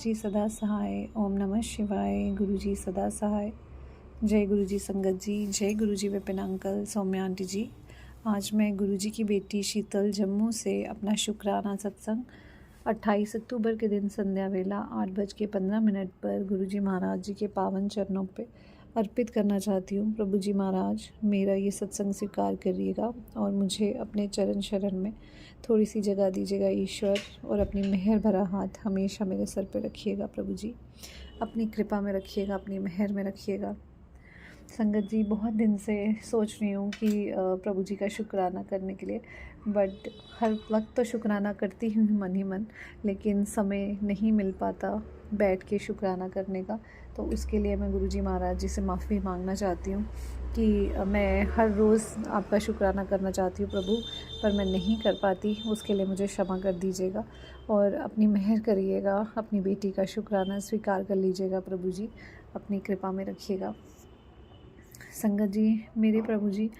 जी सदा सहाय। ओम नमः शिवाय। गुरु जी सदा सहाय। जय गुरु जी संगत जी। जय गुरु जी विपिन अंकल, सौम्या आंटी जी। आज मैं गुरु जी की बेटी शीतल जम्मू से अपना शुक्राना सत्संग 28 अक्टूबर के दिन संध्या वेला 8:15 पर गुरु जी महाराज जी के पावन चरणों पे अर्पित करना चाहती हूँ। प्रभु जी महाराज मेरा ये सत्संग स्वीकार करिएगा और मुझे अपने चरण शरण में थोड़ी सी जगह दीजिएगा ईश्वर, और अपनी मेहर भरा हाथ हमेशा मेरे सर पे रखिएगा। प्रभु जी अपनी कृपा में रखिएगा, अपनी मेहर में रखिएगा। संगत जी बहुत दिन से सोच रही हूँ कि प्रभु जी का शुक्राना करने के लिए, बट हर वक्त तो शुक्राना करती हूँ मन ही मन, लेकिन समय नहीं मिल पाता बैठ के शुक्राना करने का। तो उसके लिए मैं गुरु जी महाराज जी से माफ़ी मांगना चाहती हूँ कि मैं हर रोज़ आपका शुक्राना करना चाहती हूँ प्रभु, पर मैं नहीं कर पाती। उसके लिए मुझे क्षमा कर दीजिएगा और अपनी मेहर करिएगा। अपनी बेटी का शुक्राना स्वीकार कर लीजिएगा प्रभु जी, अपनी कृपा में रखिएगा। संगत जी मेरे प्रभु जी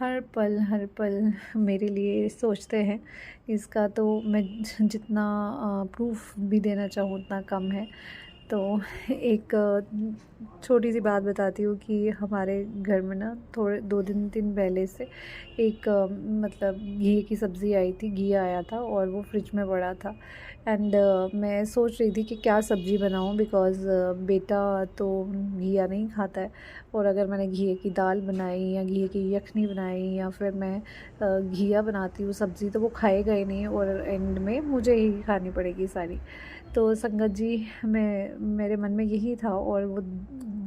हर पल मेरे लिए सोचते हैं। इसका तो मैं जितना प्रूफ भी देना चाहूँ उतना कम है। तो एक छोटी सी बात बताती हूँ कि हमारे घर में ना थोड़े 2 दिन पहले से एक मतलब घी की सब्ज़ी आई थी, घी आया था और वो फ्रिज में पड़ा था। एंड मैं सोच रही थी कि क्या सब्ज़ी बनाऊँ, बिकॉज़ बेटा तो घिया नहीं खाता है। और अगर मैंने घिए की दाल बनाई या घिए की यखनी बनाई या फिर मैं घिया बनाती हूँ सब्ज़ी, तो वो खाएगा ही नहीं और एंड में मुझे ही खानी पड़ेगी सारी। तो संगत जी मेरे मन में यही था और वो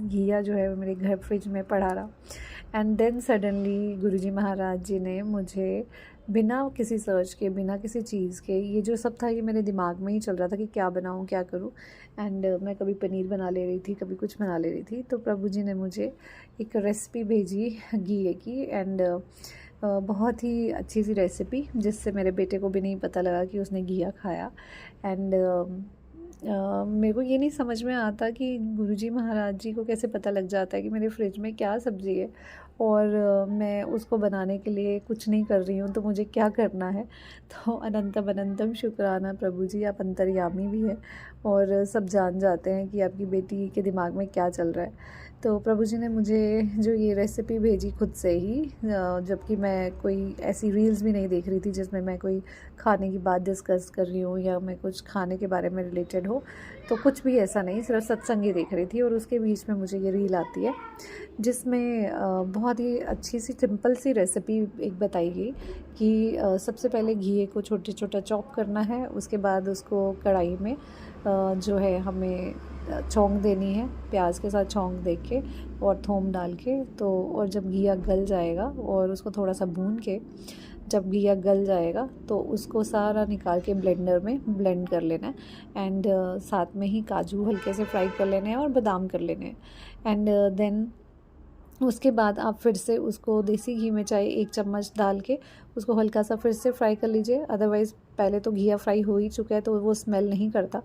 घिया जो है वो मेरे घर फ्रिज में पड़ा रहा। एंड देन सडनली गुरुजी महाराज जी ने मुझे बिना किसी सर्च के, बिना किसी चीज़ के, ये जो सब था ये मेरे दिमाग में ही चल रहा था कि क्या बनाऊँ क्या करूँ। एंड मैं कभी पनीर बना ले रही थी, कभी कुछ बना ले रही थी। तो प्रभु जी ने मुझे एक रेसिपी भेजी घिए की, एंड बहुत ही अच्छी सी रेसिपी, जिससे मेरे बेटे को भी नहीं पता लगा कि उसने घिया खाया। एंड मेरे को ये नहीं समझ में आता कि गुरुजी महाराज जी को कैसे पता लग जाता है कि मेरे फ्रिज में क्या सब्ज़ी है, और मैं उसको बनाने के लिए कुछ नहीं कर रही हूँ, तो मुझे क्या करना है। तो अनंतम अनंतम शुक्राना प्रभु जी, आप अंतर्यामी भी हैं और सब जान जाते हैं कि आपकी बेटी के दिमाग में क्या चल रहा है। तो प्रभु जी ने मुझे जो ये रेसिपी भेजी खुद से ही, जबकि मैं कोई ऐसी रील्स भी नहीं देख रही थी जिसमें मैं कोई खाने की बात डिस्कस कर रही हूँ या मैं कुछ खाने के बारे में रिलेटेड हो, तो कुछ भी ऐसा नहीं, सिर्फ सत्संग ही देख रही थी। और उसके बीच में मुझे ये रील आती है जिसमें बहुत ही अच्छी सी सिंपल सी रेसिपी एक बताई गई कि सबसे पहले घी को छोटा छोटा चॉप करना है, उसके बाद उसको कढ़ाई में जो है हमें छौंक देनी है, प्याज के साथ छौंक दे के और थोम डाल के। तो और जब घिया गल जाएगा और उसको थोड़ा सा भून के, जब घिया गल जाएगा तो उसको सारा निकाल के ब्लेंडर में ब्लेंड कर लेना है। एंड साथ में ही काजू हल्के से फ्राई कर लेने हैं और बादाम कर लेने हैं। एंड देन उसके बाद आप फिर से उसको देसी घी में चाहे 1 चम्मच डाल के उसको हल्का सा फिर से फ्राई कर लीजिए। अदरवाइज़ पहले तो घिया फ्राई हो ही चुका है तो वो स्मेल नहीं करता।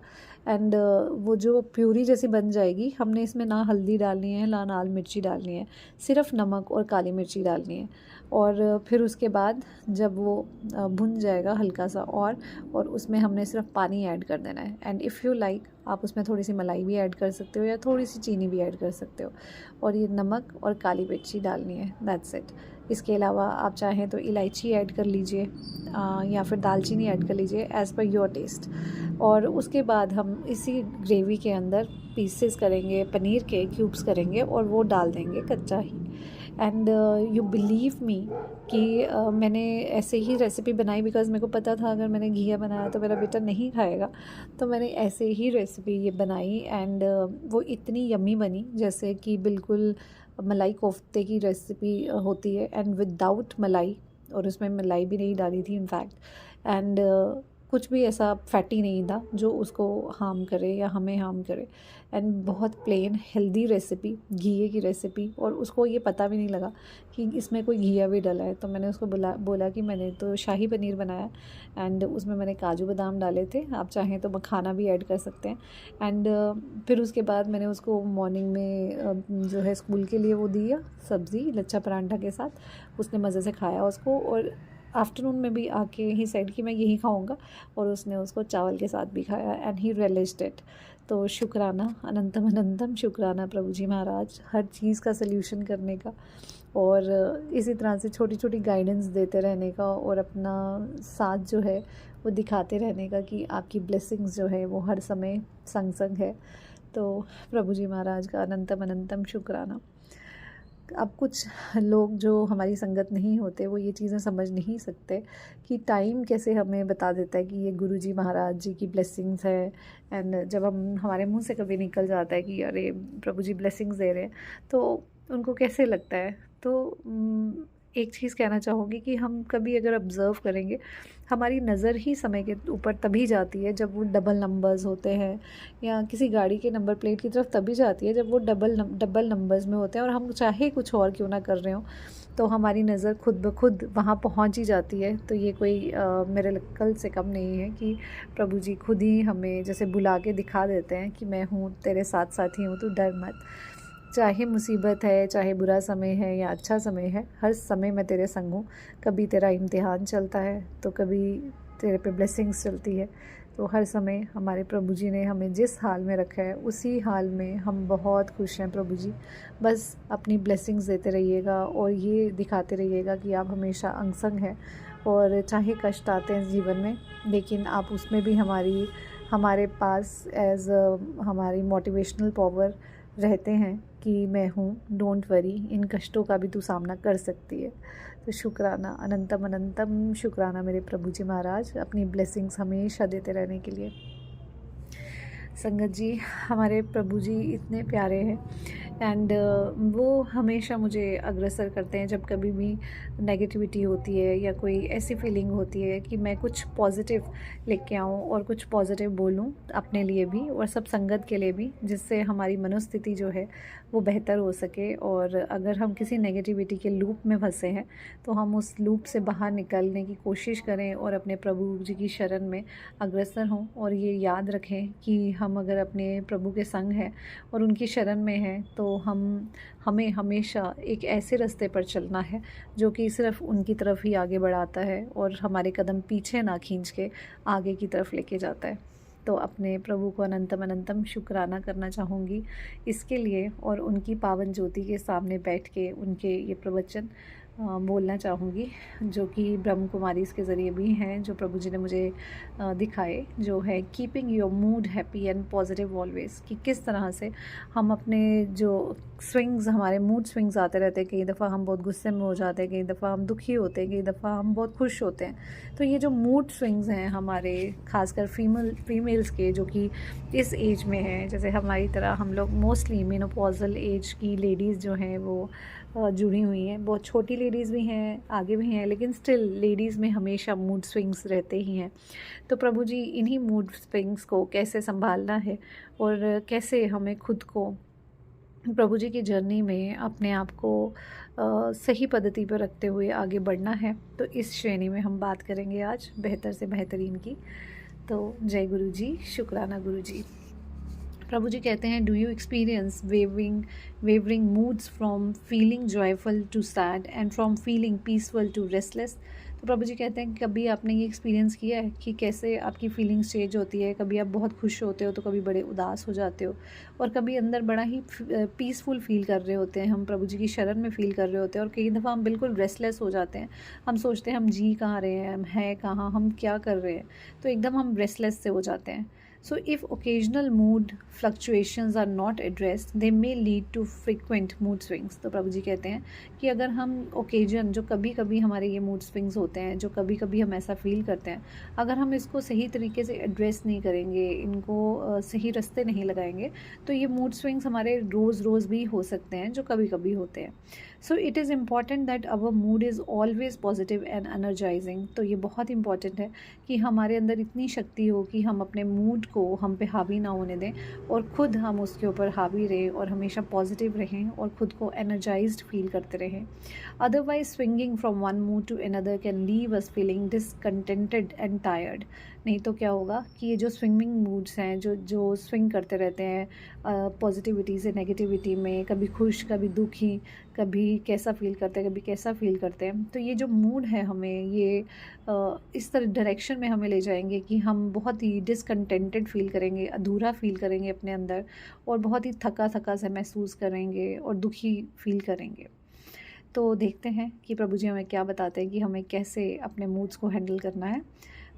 एंड वो जो प्यूरी जैसी बन जाएगी, हमने इसमें ना हल्दी डालनी है ना लाल मिर्ची डालनी है, सिर्फ नमक और काली मिर्ची डालनी है। और फिर उसके बाद जब वो भुन जाएगा हल्का सा और उसमें हमने सिर्फ पानी ऐड कर देना है। एंड इफ़ यू लाइक आप उसमें थोड़ी सी मलाई भी ऐड कर सकते हो या थोड़ी सी चीनी भी ऐड कर सकते हो, और ये नमक और काली मिर्ची डालनी है, दैट्स इट। इसके अलावा आप चाहें तो इलायची ऐड कर लीजिए या फिर दालचीनी ऐड कर लीजिए एज़ पर योर टेस्ट। और उसके बाद हम इसी ग्रेवी के अंदर पीसेस करेंगे, पनीर के क्यूब्स करेंगे और वो डाल देंगे कच्चा ही। एंड यू बिलीव मी कि मैंने ऐसे ही रेसिपी बनाई, बिकॉज़ मेरे को पता था अगर मैंने घिया बनाया तो मेरा बेटा नहीं खाएगा। तो मैंने ऐसे ही रेसिपी ये बनाई एंड वो इतनी यम्मी बनी जैसे कि बिल्कुल मलाई कोफ्ते की रेसिपी होती है, एंड विदाउट मलाई, और उसमें मलाई भी नहीं डाली थी इनफैक्ट। एंड कुछ भी ऐसा फैटी नहीं था जो उसको हार्म करे या हमें हार्म करे। एंड बहुत प्लेन हेल्दी रेसिपी, घिए की रेसिपी, और उसको ये पता भी नहीं लगा कि इसमें कोई घिया भी डला है। तो मैंने उसको बोला कि मैंने तो शाही पनीर बनाया एंड उसमें मैंने काजू बादाम डाले थे, आप चाहें तो मखाना भी ऐड कर सकते हैं। एंड फिर उसके बाद मैंने उसको मॉर्निंग में जो है स्कूल के लिए वो दिया सब्ज़ी लच्छा परांठा के साथ, उसने मज़े से खाया उसको। और आफ्टरनून में भी आके ही सेड कि मैं यही खाऊंगा, और उसने उसको चावल के साथ भी खाया एंड ही रियलाइज्ड इट। तो शुक्राना, अनंतम अनंतम शुक्राना प्रभु जी महाराज, हर चीज़ का सल्यूशन करने का, और इसी तरह से छोटी छोटी गाइडेंस देते रहने का, और अपना साथ जो है वो दिखाते रहने का कि आपकी ब्लेसिंग्स जो है वो हर समय संग संग है। तो प्रभु जी महाराज का अनंतम अनंतम शुक्राना। अब कुछ लोग जो हमारी संगत नहीं होते वो ये चीज़ें समझ नहीं सकते कि टाइम कैसे हमें बता देता है कि ये गुरु जी महाराज जी की ब्लेसिंग्स है। एंड जब हम हमारे मुंह से कभी निकल जाता है कि अरे प्रभु जी ब्लेसिंग्स दे रहे हैं, तो उनको कैसे लगता है। तो एक चीज़ कहना चाहूँगी कि हम कभी अगर ऑब्ज़र्व करेंगे, हमारी नज़र ही समय के ऊपर तभी जाती है जब वो डबल नंबर्स होते हैं, या किसी गाड़ी के नंबर प्लेट की तरफ तभी जाती है जब वो डबल नंबर्स में होते हैं, और हम चाहे कुछ और क्यों ना कर रहे हो, तो हमारी नज़र खुद ब खुद वहाँ पहुँच ही जाती है। तो ये कोई मेरे कल से कम नहीं है कि प्रभु जी खुद ही हमें जैसे बुला के दिखा देते हैं कि मैं हूँ, तेरे साथ साथ ही हूँ, तू डर मत। चाहे मुसीबत है, चाहे बुरा समय है या अच्छा समय है, हर समय मैं तेरे संग हूँ। कभी तेरा इम्तिहान चलता है तो कभी तेरे पे ब्लेसिंग्स चलती है। तो हर समय हमारे प्रभु जी ने हमें जिस हाल में रखा है उसी हाल में हम बहुत खुश हैं प्रभु जी। बस अपनी ब्लेसिंग्स देते रहिएगा और ये दिखाते रहिएगा कि आप हमेशा अंग संग हैं, और चाहे कष्ट आते हैं जीवन में, लेकिन आप उसमें भी हमारे पास एज हमारी मोटिवेशनल पावर रहते हैं कि मैं हूँ, डोंट वरी, इन कष्टों का भी तू सामना कर सकती है। तो शुक्राना, अनंतम अनंतम शुक्राना मेरे प्रभु जी महाराज, अपनी ब्लेसिंग्स हमेशा देते रहने के लिए। संगत जी, हमारे प्रभु जी इतने प्यारे हैं एंड वो हमेशा मुझे अग्रसर करते हैं जब कभी भी नेगेटिविटी होती है या कोई ऐसी फीलिंग होती है कि मैं कुछ पॉजिटिव लेके आऊँ और कुछ पॉजिटिव बोलूँ अपने लिए भी और सब संगत के लिए भी, जिससे हमारी मनोस्थिति जो है वो बेहतर हो सके। और अगर हम किसी नेगेटिविटी के लूप में फंसे हैं तो हम उस लूप से बाहर निकलने की कोशिश करें और अपने प्रभु जी की शरण में अग्रसर हों। और ये याद रखें कि हम अगर अपने प्रभु के संग हैं और उनकी शरण में हैं तो हमें हमेशा एक ऐसे रास्ते पर चलना है जो कि सिर्फ उनकी तरफ ही आगे बढ़ाता है और हमारे कदम पीछे ना खींच के आगे की तरफ लेके जाता है। तो अपने प्रभु को अनंतम अनंतम शुक्राना करना चाहूँगी इसके लिए, और उनकी पावन ज्योति के सामने बैठ के उनके ये प्रवचन बोलना चाहूँगी जो कि ब्रह्म कुमारी इसके ज़रिए भी हैं, जो प्रभु जी ने मुझे दिखाए, जो है keeping your mood happy and positive always. कि किस तरह से हम अपने जो स्विंग्स, हमारे मूड स्विंग्स आते रहते हैं, कई दफ़ा हम बहुत गुस्से में हो जाते हैं, कई दफ़ा हम दुखी होते हैं, कई दफ़ा हम बहुत खुश होते हैं। तो ये जो मूड स्विंग्स हैं हमारे, खासकर फीमेल्स के जो कि इस एज में हैं, जैसे हमारी तरह हम लोग मोस्टली मेनोपॉजल एज की लेडीज़ जो हैं वो जुड़ी हुई हैं, बहुत छोटी लेडीज़ भी हैं, आगे भी हैं, लेकिन स्टिल लेडीज़ में हमेशा मूड स्विंग्स रहते ही हैं। तो प्रभु जी इन्हीं मूड स्विंग्स को कैसे संभालना है और कैसे हमें खुद को प्रभु जी की जर्नी में अपने आप को सही पद्धति पर रखते हुए आगे बढ़ना है, तो इस श्रेणी में हम बात करेंगे आज बेहतर से बेहतरीन की। तो जय गुरु जी, शुक्राना गुरु जी। प्रभु जी कहते हैं, do you experience wavering moods from feeling joyful to sad and from feeling peaceful to restless. तो प्रभु जी कहते हैं कि कभी आपने ये एक्सपीरियंस किया है कि कैसे आपकी फीलिंग्स चेंज होती है, कभी आप बहुत खुश होते हो तो कभी बड़े उदास हो जाते हो, और कभी अंदर बड़ा ही पीसफुल फील कर रहे होते हैं, हम प्रभु जी की शरण में फ़ील कर रहे होते हैं, और कई दफ़ा हम बिल्कुल रेस्टलेस हो जाते हैं। हम सोचते हैं हम जी कहाँ रहे हैं, हम हैं कहाँ, हम क्या कर रहे हैं, तो एकदम हम रेस्टलेस से हो जाते हैं। So if occasional mood fluctuations are not addressed, they may lead to frequent mood swings. तो प्रभु जी कहते हैं कि अगर हम ओकेजन, जो कभी कभी हमारे ये मूड स्विंग्स होते हैं, जो कभी कभी हम ऐसा फील करते हैं, अगर हम इसको सही तरीके से एड्रेस नहीं करेंगे, इनको सही रास्ते नहीं लगाएंगे, तो ये मूड स्विंग्स हमारे रोज़ भी हो सकते हैं, जो कभी कभी होते हैं। So it is important that our mood is always positive and energising. तो ये बहुत इंपॉर्टेंट है कि हमारे अंदर इतनी शक्ति हो कि हम अपने मूड को हम पे हावी ना होने दें और ख़ुद हम उसके ऊपर हावी रहें और हमेशा पॉजिटिव रहें और ख़ुद को एनर्जाइज्ड फील करते रहें। Otherwise swinging from one mood to another can leave us feeling discontented and tired. नहीं तो क्या होगा कि ये जो स्विंगिंग मूड्स हैं, जो स्विंग करते रहते हैं पॉजिटिविटी से नेगेटिविटी में, कभी खुश कभी दुखी, कभी कैसा फ़ील करते हैं, कभी कैसा फ़ील करते हैं। तो ये जो मूड है हमें ये इस तरह डायरेक्शन में हमें ले जाएंगे कि हम बहुत ही डिसकंटेंटेड फ़ील करेंगे, अधूरा फ़ील करेंगे अपने अंदर, और बहुत ही थका थका सा महसूस करेंगे और दुखी फ़ील करेंगे। तो देखते हैं कि प्रभु जी हमें क्या बताते हैं कि हमें कैसे अपने मूड्स को हैंडल करना है।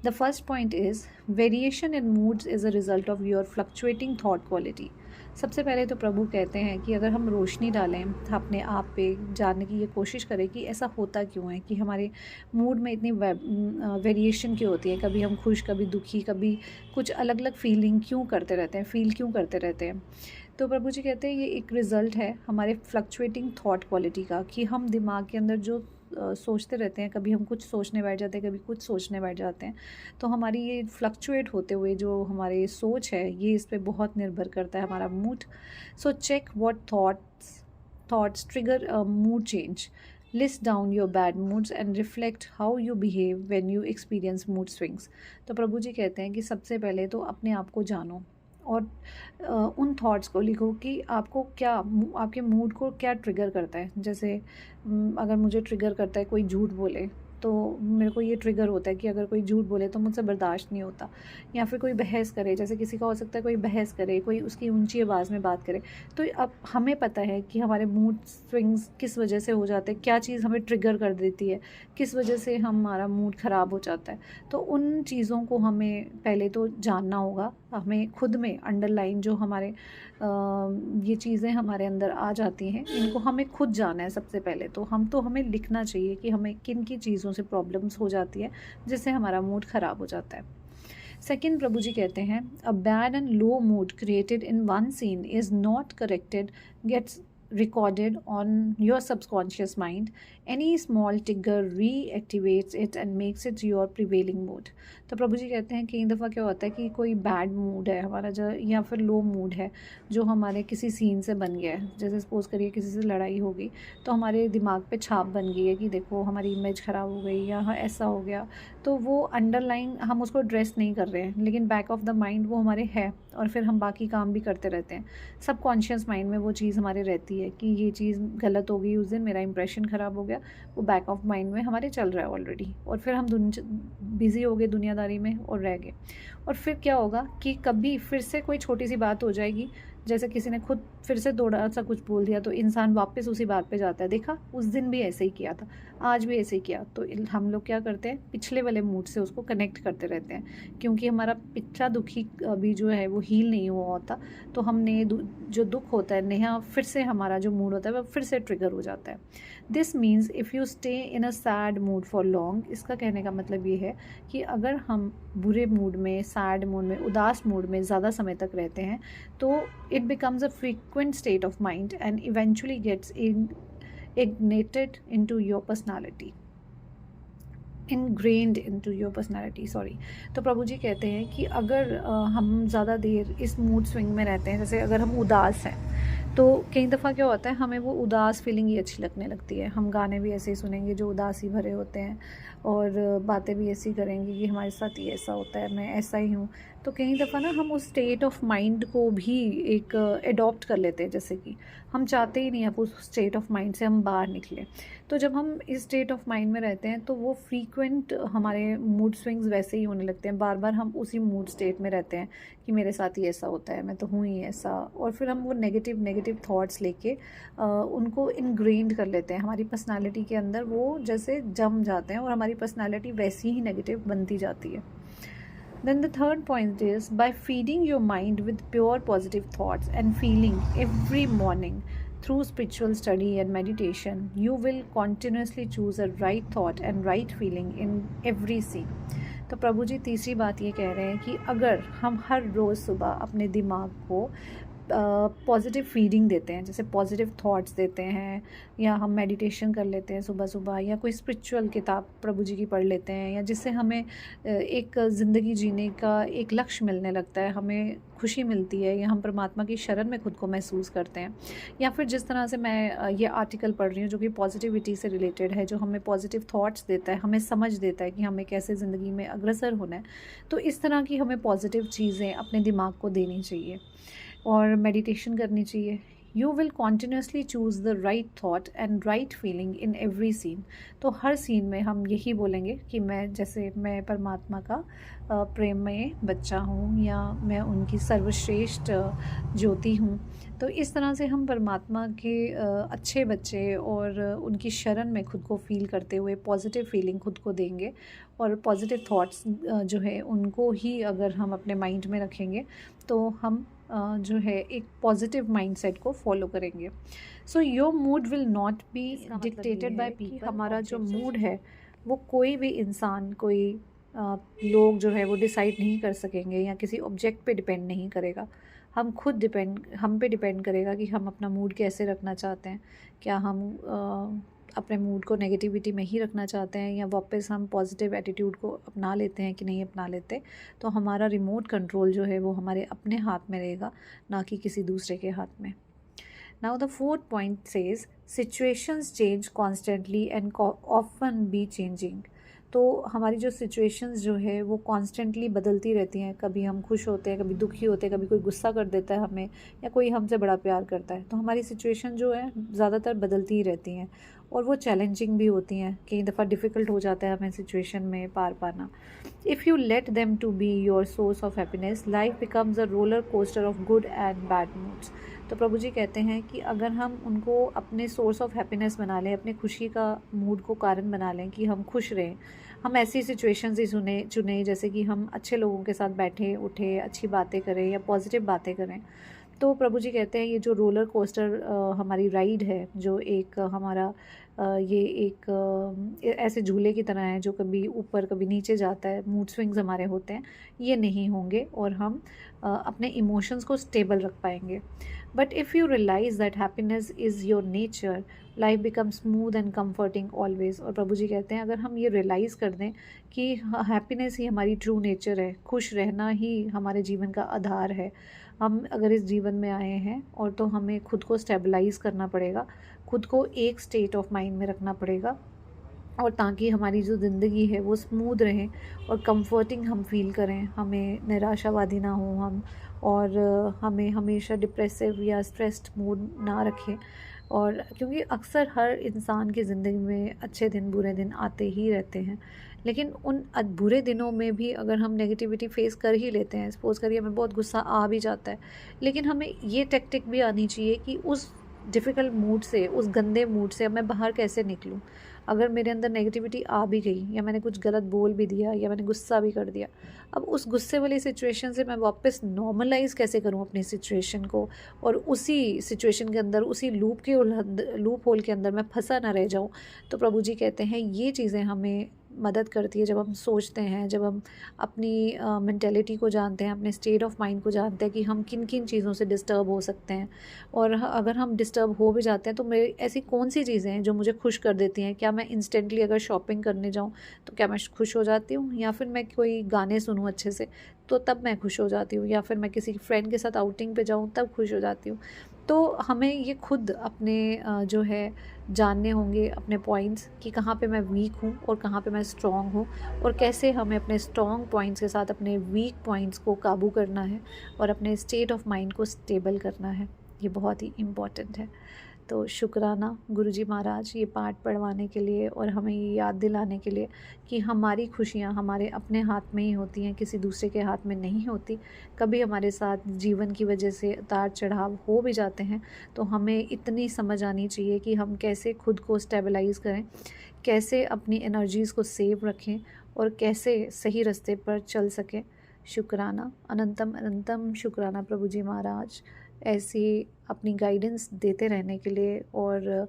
The first point is variation in moods is a result of your fluctuating thought quality. सबसे पहले तो प्रभु कहते हैं कि अगर हम रोशनी डालें अपने आप पे, जानने की ये कोशिश करें कि ऐसा होता क्यों है कि हमारे मूड में इतनी वेरिएशन क्यों होती है, कभी हम खुश, कभी दुखी, कभी कुछ अलग अलग फीलिंग क्यों करते रहते हैं, फ़ील क्यों करते रहते हैं। तो प्रभु जी कहते हैं ये एक रिज़ल्ट है हमारे फ्लक्चुएटिंग थॉट क्वालिटी का, कि हम दिमाग के अंदर जो सोचते रहते हैं, कभी हम कुछ सोचने बैठ जाते हैं, कभी कुछ सोचने बैठ जाते हैं। तो हमारी ये फ्लक्चुएट होते हुए जो हमारी सोच है ये इस पे बहुत निर्भर करता है हमारा mood. So check what thoughts trigger mood change. List down your bad moods and reflect how you behave when you experience mood swings. तो प्रभु जी कहते हैं कि सबसे पहले तो अपने आप को जानो और उन थॉट्स को लिखो कि आपको क्या, आपके मूड को क्या ट्रिगर करता है। जैसे अगर मुझे ट्रिगर करता है कोई झूठ बोले, तो मेरे को ये ट्रिगर होता है कि अगर कोई झूठ बोले तो मुझसे बर्दाश्त नहीं होता। या फिर कोई बहस करे, जैसे किसी का हो सकता है कोई बहस करे, कोई उसकी ऊंची आवाज़ में बात करे। तो अब हमें पता है कि हमारे मूड स्विंग्स किस वजह से हो जाते हैं, क्या चीज़ हमें ट्रिगर कर देती है, किस वजह से हमारा मूड ख़राब हो जाता है। तो उन चीज़ों को हमें पहले तो जानना होगा। हमें खुद में अंडरलाइन जो हमारे ये चीज़ें हमारे अंदर आ जाती हैं, इनको हमें खुद जानना है सबसे पहले। तो हमें लिखना चाहिए कि हमें किन की चीज़ों से प्रॉब्लम्स हो जाती है जिससे हमारा मूड ख़राब हो जाता है। सेकंड, प्रभु जी कहते हैं a bad and low mood created in one scene is not corrected gets recorded on your subconscious mind. Any small trigger reactivates it and makes it your prevailing mood. तो प्रभु जी कहते हैं कई दफ़ा क्या होता है कि कोई बैड मूड है हमारा जो, या फिर लो मूड है जो हमारे किसी सीन से बन गया है। जैसे सपोज करिए किसी से लड़ाई हो गई, तो हमारे दिमाग पे छाप बन गई है कि देखो हमारी इमेज ख़राब हो गई या ऐसा हो गया। तो वो अंडरलाइन हम उसको ड्रेस नहीं कर रहे हैं, लेकिन बैक ऑफ द माइंड वो हमारे है, और फिर हम बाकी काम भी करते रहते हैं। सबकॉन्शियस माइंड में वो चीज़ हमारे रहती है कि ये चीज़ गलत हो गई उस दिन, मेरा इंप्रेशन ख़राब हो गया। वो बैक ऑफ माइंड में हमारे चल रहा है ऑलरेडी, और फिर हम बिज़ी हो गए दुनियादारी में और रह गए। और फिर क्या होगा कि कभी फिर से कोई छोटी सी बात हो जाएगी, जैसे किसी ने खुद फिर से थोड़ा सा कुछ बोल दिया, तो इंसान वापस उसी बात पे जाता है, देखा उस दिन भी ऐसे ही किया था, आज भी ऐसे ही किया। तो हम लोग क्या करते हैं, पिछले वाले मूड से उसको कनेक्ट करते रहते हैं, क्योंकि हमारा पिछला दुखी अभी जो है वो हील नहीं हुआ होता। तो हमने जो दुख होता है नया, फिर से हमारा जो मूड होता है वह फिर से ट्रिगर हो जाता है। This means if you stay in a sad mood for long, इसका कहने का मतलब ये है कि अगर हम बुरे मूड में, सैड मूड में, उदास मूड में ज़्यादा समय तक रहते हैं, तो it becomes a frequent state of mind and eventually gets ignited into your personality, ingrained into your personality, sorry। तो प्रभु जी कहते हैं कि अगर हम ज़्यादा देर इस मूड स्विंग में रहते हैं, जैसे अगर हम उदास हैं, तो कई दफ़ा क्या होता है हमें वो उदास फीलिंग ही अच्छी लगने लगती है। हम गाने भी ऐसे ही सुनेंगे जो उदासी भरे होते हैं, और बातें भी ऐसी करेंगे कि हमारे साथ ये ऐसा होता है, मैं ऐसा ही हूँ। तो कई दफ़ा ना हम उस स्टेट ऑफ माइंड को भी एक एडॉप्ट कर लेते हैं, जैसे कि हम चाहते ही नहीं अब उस स्टेट ऑफ माइंड से हम बाहर निकले। तो जब हम इस स्टेट ऑफ माइंड में रहते हैं तो वो फ्रीक्वेंट हमारे मूड स्विंग्स वैसे ही होने लगते हैं, बार बार हम उसी मूड स्टेट में रहते हैं कि मेरे साथ ही ऐसा होता है, मैं तो हूँ ही ऐसा। और फिर हम वो नेगेटिव थॉट्स लेके उनको इनग्रेन्ड कर लेते हैं हमारी पर्सनालिटी के अंदर, वो जैसे जम जाते हैं और हमारी पर्सनालिटी वैसी ही नेगेटिव बनती जाती है। Then the third point is by feeding your mind with pure positive thoughts and feeling every morning through spiritual study and meditation, you will continuously choose a right thought and right feeling in every scene. तो प्रभु जी तीसरी बात ये कह रहे हैं कि अगर हम हर रोज़ सुबह अपने दिमाग को पॉजिटिव फीडिंग देते हैं, जैसे पॉजिटिव थॉट्स देते हैं, या हम मेडिटेशन कर लेते हैं सुबह सुबह, या कोई स्पिरिचुअल किताब प्रभु जी की पढ़ लेते हैं, या जिससे हमें एक ज़िंदगी जीने का एक लक्ष्य मिलने लगता है, हमें खुशी मिलती है, या हम परमात्मा की शरण में खुद को महसूस करते हैं। या फिर जिस तरह से मैं ये आर्टिकल पढ़ रही हूँ जो कि पॉजिटिविटी से रिलेटेड है, जो हमें पॉजिटिव थॉट्स देता है, हमें समझ देता है कि हमें कैसे ज़िंदगी में अग्रसर होना है। तो इस तरह की हमें पॉजिटिव चीज़ें अपने दिमाग को देनी चाहिए, और मेडिटेशन करनी चाहिए, you will continuously choose the right thought and right feeling in every scene. तो हर सीन में हम यही बोलेंगे कि मैं परमात्मा का प्रेममय बच्चा हूँ, या मैं उनकी सर्वश्रेष्ठ ज्योति हूँ। तो इस तरह से हम परमात्मा के अच्छे बच्चे और उनकी शरण में खुद को फील करते हुए पॉजिटिव फीलिंग खुद को देंगे, और पॉजिटिव थॉट्स जो है उनको ही अगर हम अपने माइंड में रखेंगे तो हम जो है एक पॉजिटिव माइंडसेट को फॉलो करेंगे। So your mood will not be dictated by people. हमारा जो मूड है वो कोई भी इंसान, कोई लोग जो है वो डिसाइड नहीं कर सकेंगे, या किसी ऑब्जेक्ट पे डिपेंड नहीं करेगा। हम पे डिपेंड करेगा कि हम अपना मूड कैसे रखना चाहते हैं। क्या हम अपने मूड को नेगेटिविटी में ही रखना चाहते हैं, या वापस हम पॉजिटिव एटीट्यूड को अपना लेते हैं कि नहीं अपना लेते। तो हमारा रिमोट कंट्रोल जो है वो हमारे अपने हाथ में रहेगा, ना कि किसी दूसरे के हाथ में। Now the fourth point says situations change constantly and often be changing. तो हमारी जो सिचुएशंस जो है वो कॉन्स्टेंटली बदलती रहती हैं। कभी हम खुश होते हैं, कभी दुखी होते हैं, कभी कोई गुस्सा कर देता है हमें, या कोई हमसे बड़ा प्यार करता है। तो हमारी सिचुएशन जो है ज़्यादातर बदलती ही रहती हैं, और वो चैलेंजिंग भी होती हैं। कई दफ़ा डिफ़िकल्ट हो जाता है हमें सिचुएशन में पार पाना। If you let them to be your source of happiness, life becomes a roller coaster of good and bad moods. तो प्रभु जी कहते हैं कि अगर हम उनको अपने सोर्स ऑफ हैप्पीनेस बना लें, अपने खुशी का मूड को कारण बना लें कि हम खुश रहें, हम ऐसी सिचुएशंस ही चुने जैसे कि हम अच्छे लोगों के साथ बैठे उठे अच्छी बातें करें या पॉजिटिव बातें करें। तो प्रभु जी कहते हैं ये जो रोलर कोस्टर हमारी राइड है, जो एक हमारा ये एक ऐसे झूले की तरह है जो कभी ऊपर कभी नीचे जाता है, मूड स्विंग्स हमारे होते हैं, ये नहीं होंगे, और हम अपने इमोशंस को स्टेबल रख पाएंगे। But if you realise that happiness is your nature, life become smooth and comforting always. और प्रभु जी कहते हैं अगर हम ये रियलाइज़ कर दें कि हैप्पीनेस ही हमारी ट्रू नेचर है, खुश रहना ही हमारे जीवन का आधार है। हम अगर इस जीवन में आए हैं और तो हमें खुद को स्टेबलाइज़ करना पड़ेगा, खुद को एक स्टेट ऑफ माइंड में रखना पड़ेगा, और ताकि हमारी जो ज़िंदगी है वो स्मूथ रहे और कंफर्टिंग हम फील करें, हमें निराशावादी ना हो हम, और हमें हमेशा डिप्रेसिव या स्ट्रेस्ड मूड ना रखें। और क्योंकि अक्सर हर इंसान की ज़िंदगी में अच्छे दिन बुरे दिन आते ही रहते हैं, लेकिन उन बुरे दिनों में भी अगर हम नेगेटिविटी फेस कर ही लेते हैं, सपोज़ करिए हमें बहुत गुस्सा आ भी जाता है, लेकिन हमें ये टेक्टिक भी आनी चाहिए कि उस डिफ़िकल्ट मूड से, उस गंदे मूड से मैं बाहर कैसे निकलूं। अगर मेरे अंदर नेगेटिविटी आ भी गई, या मैंने कुछ गलत बोल भी दिया, या मैंने गुस्सा भी कर दिया, अब उस गुस्से वाली सिचुएशन से मैं वापस नॉर्मलाइज़ कैसे करूं अपनी सिचुएशन को, और उसी सिचुएशन के अंदर, उसी लूप होल के अंदर मैं फंसा ना रह जाऊं। तो प्रभु जी कहते हैं ये चीज़ें हमें मदद करती है जब हम सोचते हैं, जब हम अपनी मेंटेलिटी को जानते हैं, अपने स्टेट ऑफ माइंड को जानते हैं कि हम किन किन चीज़ों से डिस्टर्ब हो सकते हैं। और अगर हम डिस्टर्ब हो भी जाते हैं तो मेरी ऐसी कौन सी चीज़ें हैं जो मुझे खुश कर देती हैं। क्या मैं इंस्टेंटली अगर शॉपिंग करने जाऊँ तो क्या मैं खुश हो जाती हूँ, या फिर मैं कोई गाने सुनूँ अच्छे से तो तब मैं खुश हो जाती हूँ, या फिर मैं किसी फ्रेंड के साथ आउटिंग पे जाऊँ तब खुश हो जाती हूँ। तो हमें ये खुद अपने जो है जानने होंगे अपने पॉइंट्स, कि कहाँ पे मैं वीक हूँ और कहाँ पे मैं स्ट्रॉन्ग हूँ, और कैसे हमें अपने स्ट्रॉन्ग पॉइंट्स के साथ अपने वीक पॉइंट्स को काबू करना है और अपने स्टेट ऑफ माइंड को स्टेबल करना है। ये बहुत ही इम्पॉर्टेंट है। तो शुक्राना गुरुजी महाराज ये पाठ पढ़वाने के लिए और हमें ये याद दिलाने के लिए कि हमारी खुशियाँ हमारे अपने हाथ में ही होती हैं, किसी दूसरे के हाथ में नहीं होती। कभी हमारे साथ जीवन की वजह से उतार चढ़ाव हो भी जाते हैं, तो हमें इतनी समझ आनी चाहिए कि हम कैसे खुद को स्टेबलाइज़ करें, कैसे अपनी एनर्जीज़ को सेव रखें, और कैसे सही रास्ते पर चल सकें। शुक्राना, अनंतम अनंतम शुक्राना प्रभु जी महाराज, ऐसी अपनी गाइडेंस देते रहने के लिए और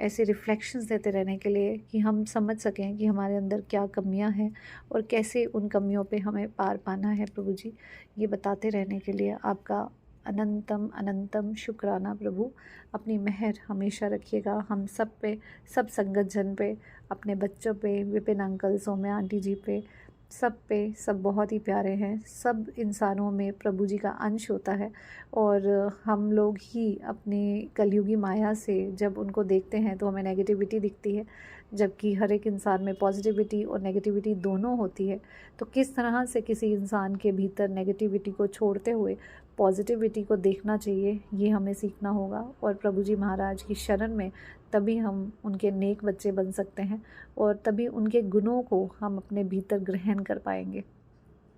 ऐसे रिफ्लेक्शंस देते रहने के लिए कि हम समझ सकें कि हमारे अंदर क्या कमियां हैं और कैसे उन कमियों पे हमें पार पाना है। प्रभु जी ये बताते रहने के लिए आपका अनंतम अनंतम शुक्राना प्रभु। अपनी मेहर हमेशा रखिएगा हम सब पे, सब संगत जन पे, अपने बच्चों पे, विपिन अंकल, सौम्या आंटी जी पे, सब पे। सब बहुत ही प्यारे हैं। सब इंसानों में प्रभु जी का अंश होता है, और हम लोग ही अपनी कलयुगी माया से जब उनको देखते हैं तो हमें नेगेटिविटी दिखती है, जबकि हर एक इंसान में पॉजिटिविटी और नेगेटिविटी दोनों होती है। तो किस तरह से किसी इंसान के भीतर नेगेटिविटी को छोड़ते हुए पॉजिटिविटी को देखना चाहिए, ये हमें सीखना होगा। और प्रभु जी महाराज की शरण में तभी हम उनके नेक बच्चे बन सकते हैं और तभी उनके गुणों को हम अपने भीतर ग्रहण कर पाएंगे।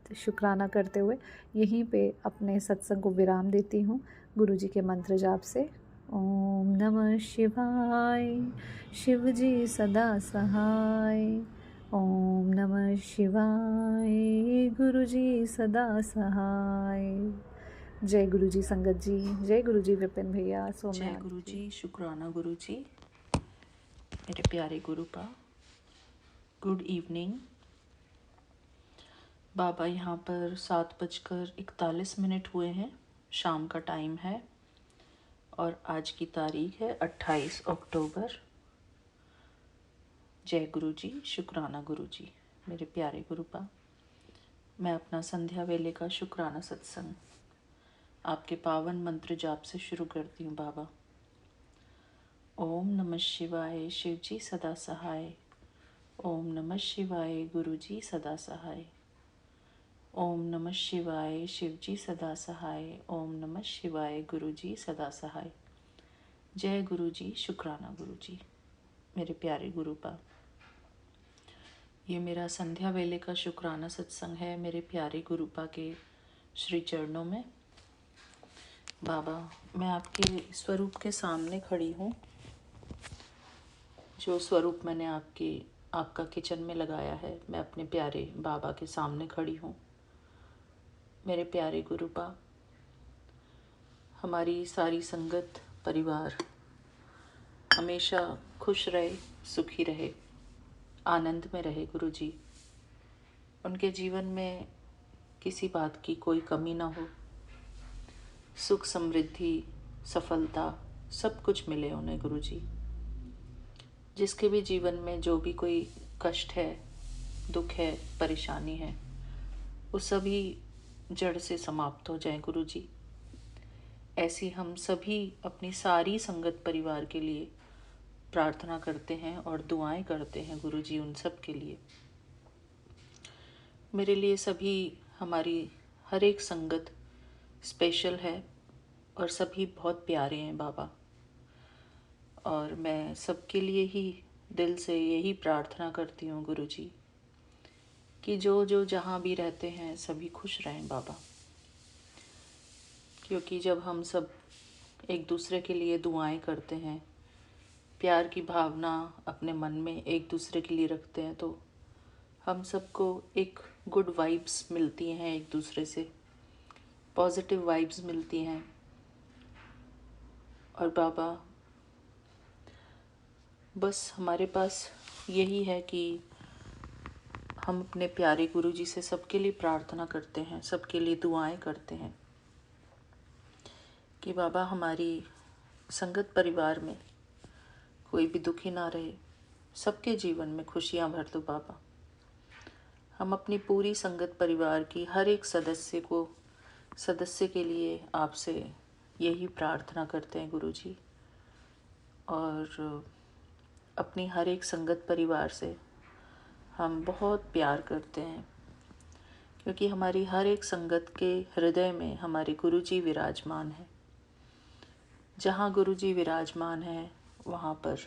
तो शुक्राना करते हुए यहीं पे अपने सत्संग को विराम देती हूँ गुरु जी के मंत्र जाप से। ओम नमः शिवाय, शिव जी सदा सहाय। ओम नमः शिवाय, गुरु जी सदा सहाय। जय गुरु जी संगत जी, जय गुरु जी विपिन भैया, जय गुरु जी, शुक्राना गुरु जी, मेरे प्यारे गुरु पा, गुड इवनिंग। बाबा यहाँ पर 7:41 हुए हैं, शाम का टाइम है और आज की तारीख है 28 अक्टूबर। जय गुरु जी, शुक्राना गुरु जी, मेरे प्यारे गुरु पा। मैं अपना संध्या वेले का शुक्राना सत्संग आपके पावन मंत्र जाप से शुरू करती हूँ बाबा। ओम नमः शिवाय, शिव जी सदा सहाय। ओम नमः शिवाय, गुरु जी सदा सहाय। ओम नमः शिवाय, शिव जी सदा सहाय। ओम नमः शिवाय, गुरु जी सदा सहाय। जय गुरु जी, शुक्राना गुरु जी, मेरे प्यारे गुरु पा। ये मेरा संध्या वेले का शुक्राना सत्संग है मेरे प्यारे गुरु पा के श्री चरणों में। बाबा, मैं आपके स्वरूप के सामने खड़ी हूँ, जो स्वरूप मैंने आपका किचन में लगाया है। मैं अपने प्यारे बाबा के सामने खड़ी हूँ। मेरे प्यारे गुरु पा, हमारी सारी संगत परिवार हमेशा खुश रहे, सुखी रहे, आनंद में रहे गुरु जी। उनके जीवन में किसी बात की कोई कमी ना हो, सुख समृद्धि सफलता सब कुछ मिले उन्हें गुरु जी। जिसके भी जीवन में जो भी कोई कष्ट है, दुख है, परेशानी है, वो सभी जड़ से समाप्त हो जाए गुरु जी। ऐसी हम सभी अपनी सारी संगत परिवार के लिए प्रार्थना करते हैं और दुआएं करते हैं गुरु जी, उन सब के लिए। मेरे लिए सभी, हमारी हर एक संगत स्पेशल है और सभी बहुत प्यारे हैं बाबा। और मैं सबके लिए ही दिल से यही प्रार्थना करती हूँ गुरु जी कि जो जो जहाँ भी रहते हैं सभी खुश रहें बाबा। क्योंकि जब हम सब एक दूसरे के लिए दुआएं करते हैं, प्यार की भावना अपने मन में एक दूसरे के लिए रखते हैं, तो हम सबको एक गुड वाइब्स मिलती हैं, एक दूसरे से पॉजिटिव वाइब्स मिलती हैं। और बाबा, बस हमारे पास यही है कि हम अपने प्यारे गुरु जी से सबके लिए प्रार्थना करते हैं, सबके लिए दुआएं करते हैं कि बाबा हमारी संगत परिवार में कोई भी दुखी ना रहे, सबके जीवन में खुशियां भर दो बाबा। हम अपनी पूरी संगत परिवार की हर एक सदस्य के लिए आपसे यही प्रार्थना करते हैं गुरु जी। और अपनी हर एक संगत परिवार से हम बहुत प्यार करते हैं, क्योंकि हमारी हर एक संगत के हृदय में हमारे गुरु जी विराजमान हैं। जहाँ गुरु जी विराजमान है वहाँ पर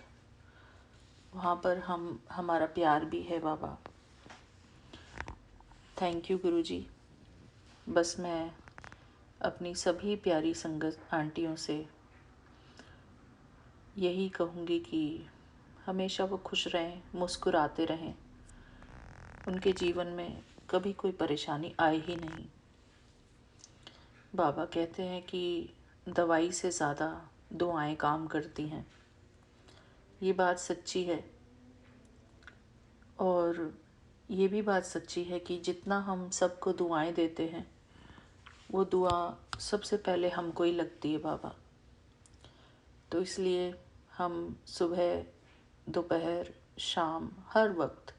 हमारा प्यार भी है बाबा। थैंक यू गुरु जी। बस मैं अपनी सभी प्यारी संगत आंटियों से यही कहूँगी कि हमेशा वो खुश रहें, मुस्कुराते रहें, उनके जीवन में कभी कोई परेशानी आए ही नहीं। बाबा कहते हैं कि दवाई से ज़्यादा दुआएं काम करती हैं। ये बात सच्ची है। और ये भी बात सच्ची है कि जितना हम सबको दुआएं देते हैं, वो दुआ सबसे पहले हमको ही लगती है बाबा। तो इसलिए हम सुबह, दोपहर, शाम, हर वक्त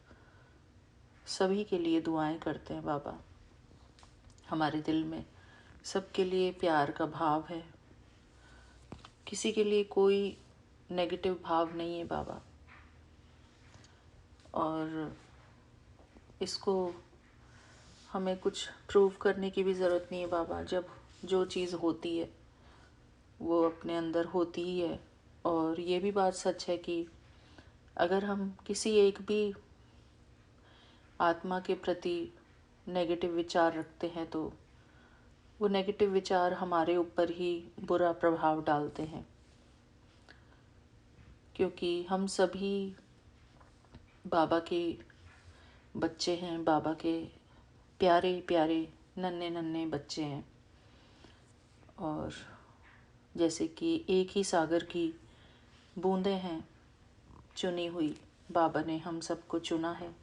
सभी के लिए दुआएं करते हैं बाबा। हमारे दिल में सबके लिए प्यार का भाव है, किसी के लिए कोई नेगेटिव भाव नहीं है बाबा। और इसको हमें कुछ प्रूव करने की भी ज़रूरत नहीं है बाबा। जब जो चीज़ होती है वो अपने अंदर होती ही है। और ये भी बात सच है कि अगर हम किसी एक भी आत्मा के प्रति नेगेटिव विचार रखते हैं तो वो नेगेटिव विचार हमारे ऊपर ही बुरा प्रभाव डालते हैं, क्योंकि हम सभी बाबा के बच्चे हैं, बाबा के प्यारे प्यारे नन्हे नन्हे बच्चे हैं। और जैसे कि एक ही सागर की बूंदें हैं चुनी हुई, बाबा ने हम सबको चुना है।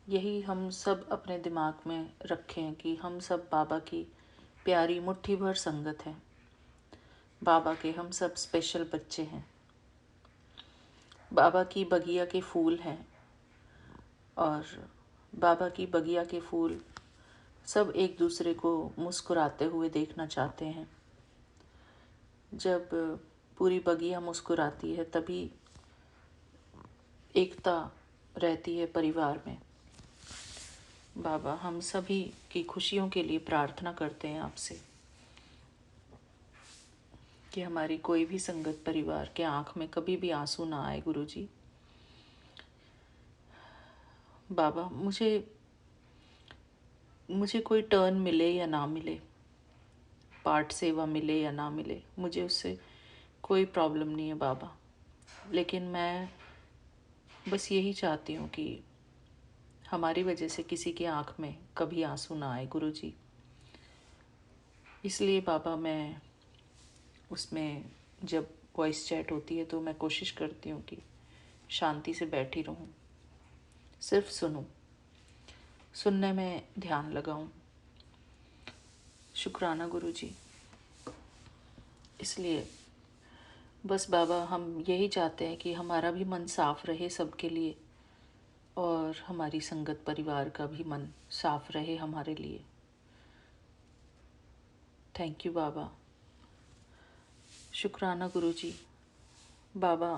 यही हम सब अपने दिमाग में रखें कि हम सब बाबा की प्यारी मुट्ठी भर संगत हैं। बाबा के हम सब स्पेशल बच्चे हैं, बाबा की बगिया के फूल हैं। और बाबा की बगिया के फूल सब एक दूसरे को मुस्कुराते हुए देखना चाहते हैं। जब पूरी बगिया मुस्कुराती है तभी एकता रहती है परिवार में। बाबा हम सभी की खुशियों के लिए प्रार्थना करते हैं आपसे कि हमारी कोई भी संगत परिवार के आंख में कभी भी आंसू ना आए। गुरुजी बाबा मुझे कोई टर्न मिले या ना मिले, पार्ट सेवा मिले या ना मिले, मुझे उससे कोई प्रॉब्लम नहीं है बाबा। लेकिन मैं बस यही चाहती हूँ कि हमारी वजह से किसी की आंख में कभी आंसू ना आए गुरुजी। इसलिए बाबा मैं उसमें जब वॉइस चैट होती है तो मैं कोशिश करती हूँ कि शांति से बैठी रहूँ, सिर्फ सुनूँ, सुनने में ध्यान लगाऊँ। शुक्राना गुरुजी। इसलिए बस बाबा हम यही चाहते हैं कि हमारा भी मन साफ रहे सबके लिए, और हमारी संगत परिवार का भी मन साफ रहे हमारे लिए। थैंक यू बाबा। शुक्राना गुरुजी। बाबा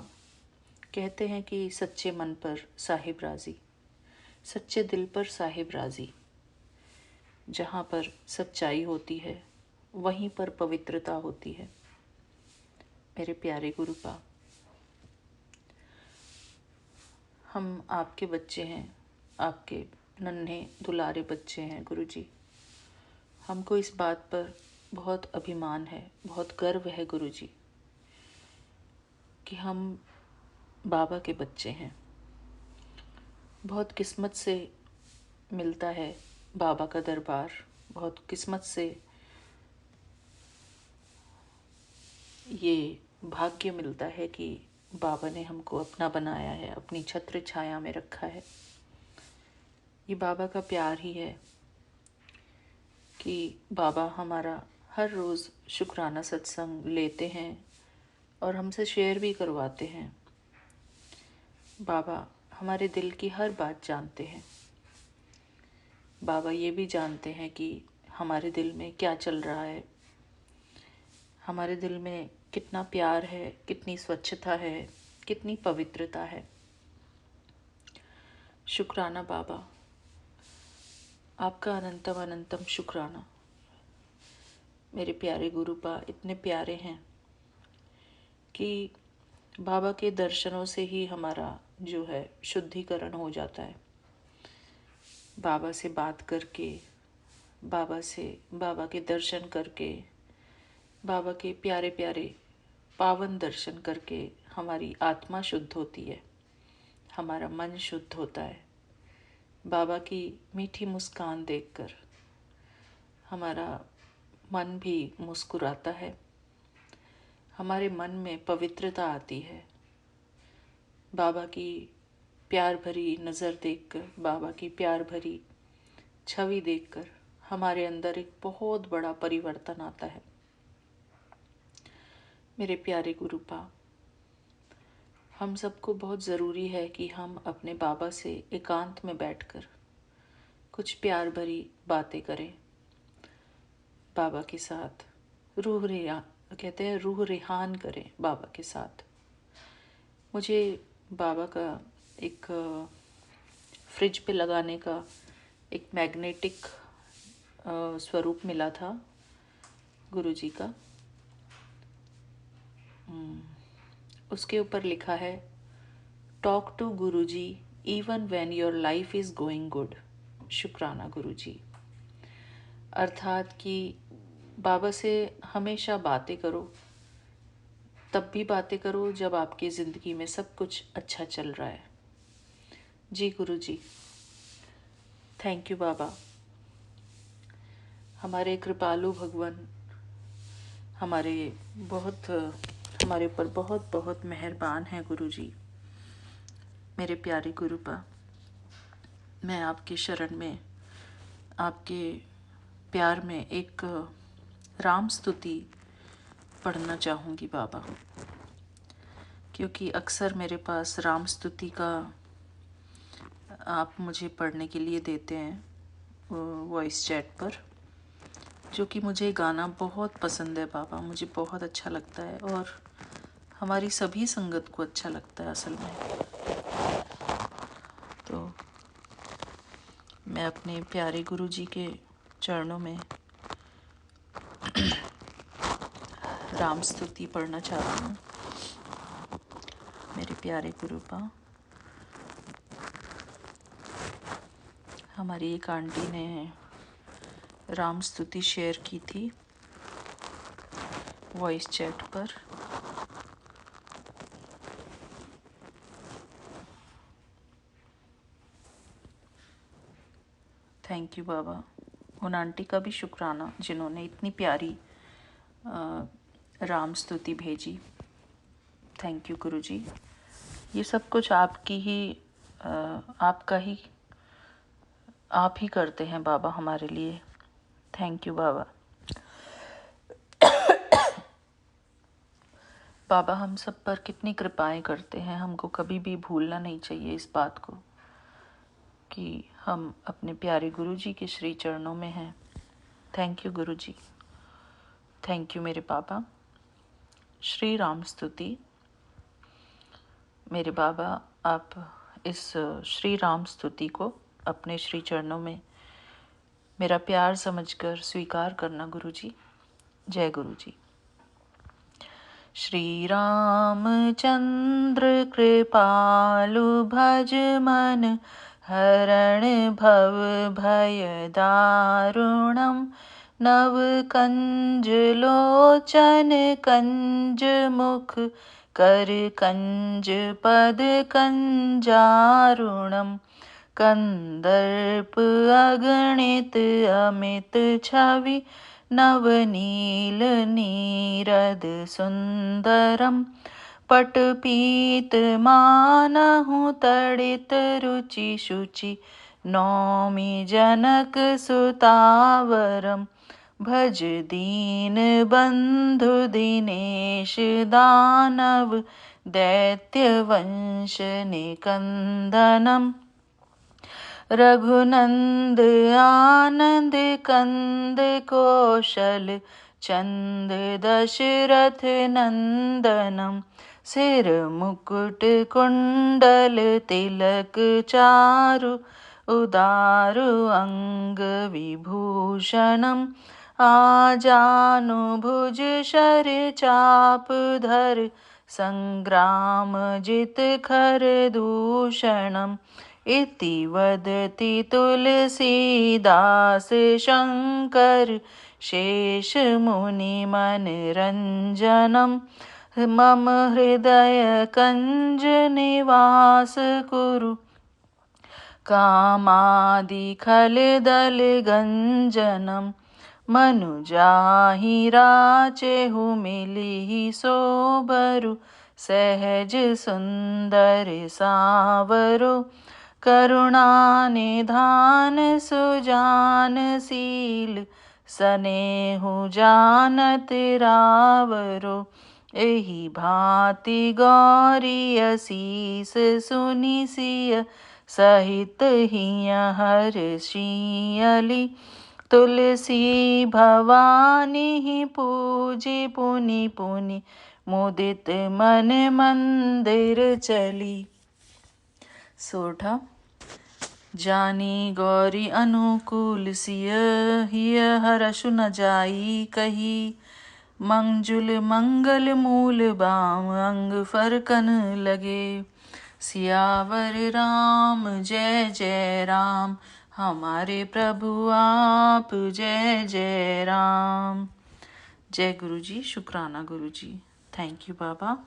कहते हैं कि सच्चे मन पर साहिब राजी, सच्चे दिल पर साहिब राजी। जहाँ पर सच्चाई होती है वहीं पर पवित्रता होती है। मेरे प्यारे गुरुपा, हम आपके बच्चे हैं, आपके नन्हे दुलारे बच्चे हैं गुरुजी। हमको इस बात पर बहुत अभिमान है, बहुत गर्व है गुरुजी कि हम बाबा के बच्चे हैं। बहुत किस्मत से मिलता है बाबा का दरबार, बहुत किस्मत से ये भाग्य मिलता है कि बाबा ने हमको अपना बनाया है, अपनी छत्र छाया में रखा है। ये बाबा का प्यार ही है कि बाबा हमारा हर रोज़ शुक्राना सत्संग लेते हैं और हमसे शेयर भी करवाते हैं। बाबा हमारे दिल की हर बात जानते हैं। बाबा ये भी जानते हैं कि हमारे दिल में क्या चल रहा है, हमारे दिल में कितना प्यार है, कितनी स्वच्छता है, कितनी पवित्रता है। शुक्राना बाबा, आपका अनंतम अनंतम शुक्राना। मेरे प्यारे गुरुपा इतने प्यारे हैं कि बाबा के दर्शनों से ही हमारा जो है शुद्धिकरण हो जाता है। बाबा से बात करके, बाबा के दर्शन करके, बाबा के प्यारे प्यारे पावन दर्शन करके हमारी आत्मा शुद्ध होती है, हमारा मन शुद्ध होता है। बाबा की मीठी मुस्कान देखकर हमारा मन भी मुस्कुराता है, हमारे मन में पवित्रता आती है। बाबा की प्यार भरी नज़र देखकर, बाबा की प्यार भरी छवि देखकर हमारे अंदर एक बहुत बड़ा परिवर्तन आता है। मेरे प्यारे गुरुपा, हम सबको बहुत ज़रूरी है कि हम अपने बाबा से एकांत में बैठकर कुछ प्यार भरी बातें करें। बाबा के साथ कहते हैं रूह रेहान करें बाबा के साथ। मुझे बाबा का एक फ्रिज पे लगाने का एक मैग्नेटिक स्वरूप मिला था गुरुजी का। उसके ऊपर लिखा है, talk to Guruji even when your life is going good. शुक्राना गुरुजी। अर्थात कि बाबा से हमेशा बातें करो, तब भी बातें करो जब आपकी ज़िंदगी में सब कुछ अच्छा चल रहा है। जी गुरुजी, थैंक यू बाबा। हमारे कृपालु भगवान हमारे ऊपर बहुत बहुत मेहरबान हैं गुरुजी। मेरे प्यारे गुरुपा, मैं आपके शरण में, आपके प्यार में एक राम स्तुति पढ़ना चाहूँगी बाबा, क्योंकि अक्सर मेरे पास राम स्तुति का आप मुझे पढ़ने के लिए देते हैं वॉइस चैट पर, जो कि मुझे गाना बहुत पसंद है बाबा। मुझे बहुत अच्छा लगता है और हमारी सभी संगत को अच्छा लगता है असल में। तो मैं अपने प्यारे गुरुजी के चरणों में राम स्तुति पढ़ना चाहती हूँ। मेरे प्यारे गुरुपा, हमारी एक आंटी ने राम स्तुति शेयर की थी वॉइस चैट पर। थैंक यू बाबा। उन आंटी का भी शुक्राना जिन्होंने इतनी प्यारी राम स्तुति भेजी। थैंक यू गुरुजी। ये सब कुछ आपकी ही आप ही करते हैं बाबा हमारे लिए। थैंक यू बाबा। बाबा हम सब पर कितनी कृपाएं करते हैं, हमको कभी भी भूलना नहीं चाहिए इस बात को कि हम अपने प्यारे गुरुजी के श्री चरणों में हैं। Thank you Guruji, thank you मेरे बाबा। श्री राम स्तुति। मेरे बाबा, आप इस श्री राम स्तुति को अपने श्री चरणों में मेरा प्यार समझकर स्वीकार करना गुरुजी। जय गुरुजी। श्री रामचंद्र कृपालु भज मन हरण भव भय दारुणम नव कंज लोचन कंज मुख कर कंज पद कंजारुणम कंदर्प अगणित अमित छवि नवनील नीरद सुंदरम पटपीत मानहु तड़ित रुचि शुचि नौमि जनक सुतावरम भज दीन बंधु दिनेश दानव दैत्य वंश निकंदनम रघुनंद आनंद कंद कौशल चंद दशरथ नंदनम सिर मुकुट कुंडल तिलक चारु उदारु अंग विभूषणम आजानुभुज शर चाप धर संग्राम जित खर दूषणम इति वदति तुलसीदास शंकर शेष मुनि मन रंजनम मम हृदय कंज निवास कुरु कामादि खल दल गंजनम मनुजाहि राचेहु मिलिहि सोबरु सहज सुंदर सावरो करुणा निधान सुजान शील सनेहु जानत रावरो एहि भांति गौरी असीस सुनि सिय सहित हिय हर्षियली तुलसी भवानी पूजी पुनि पुनि मुदित मन मंदिर चली सोठा। जानी गौरी अनुकूल सिय हिय हरषु न जाई कही, मंजुल मंगल मूल बाम अंग फरकन लगे। सियावर राम जय जय राम, हमारे प्रभु आप जय जय राम। जय गुरु जी। शुक्राना गुरु जी। थैंक यू बाबा,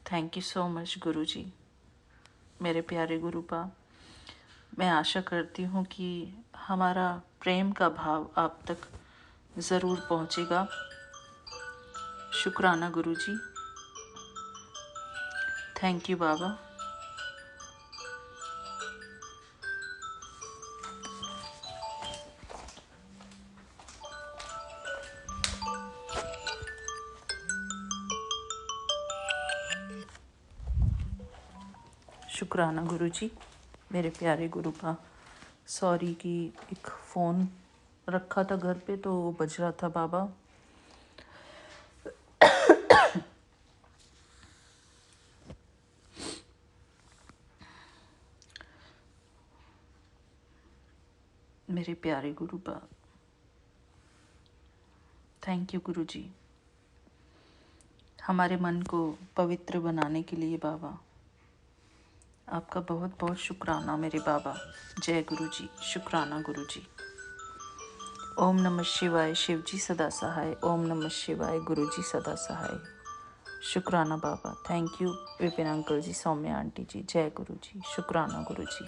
thank you so much Guru ji, मेरे प्यारे गुरुपा। मैं आशा करती हूँ कि हमारा प्रेम का भाव आप तक ज़रूर पहुँचेगा। शुक्राना गुरु जी। थैंक यू बाबा। शुक्राना गुरु जी, मेरे प्यारे गुरुपा। सॉरी कि एक फ़ोन रखा था घर पे तो वो बज रहा था बाबा। मेरे प्यारे गुरुपा, थैंक यू गुरु जी, हमारे मन को पवित्र बनाने के लिए बाबा। आपका बहुत बहुत शुक्राना मेरे बाबा। जय गुरु जी। शुक्राना गुरु जी। ओम नमः शिवाय। शिव जी सदा सहाय। ओम नमः शिवाय। गुरु जी सदा सहाय। शुक्राना बाबा। Thank you Vipin uncle ji, Saumya aunty ji. जय गुरु जी। शुक्राना गुरु जी।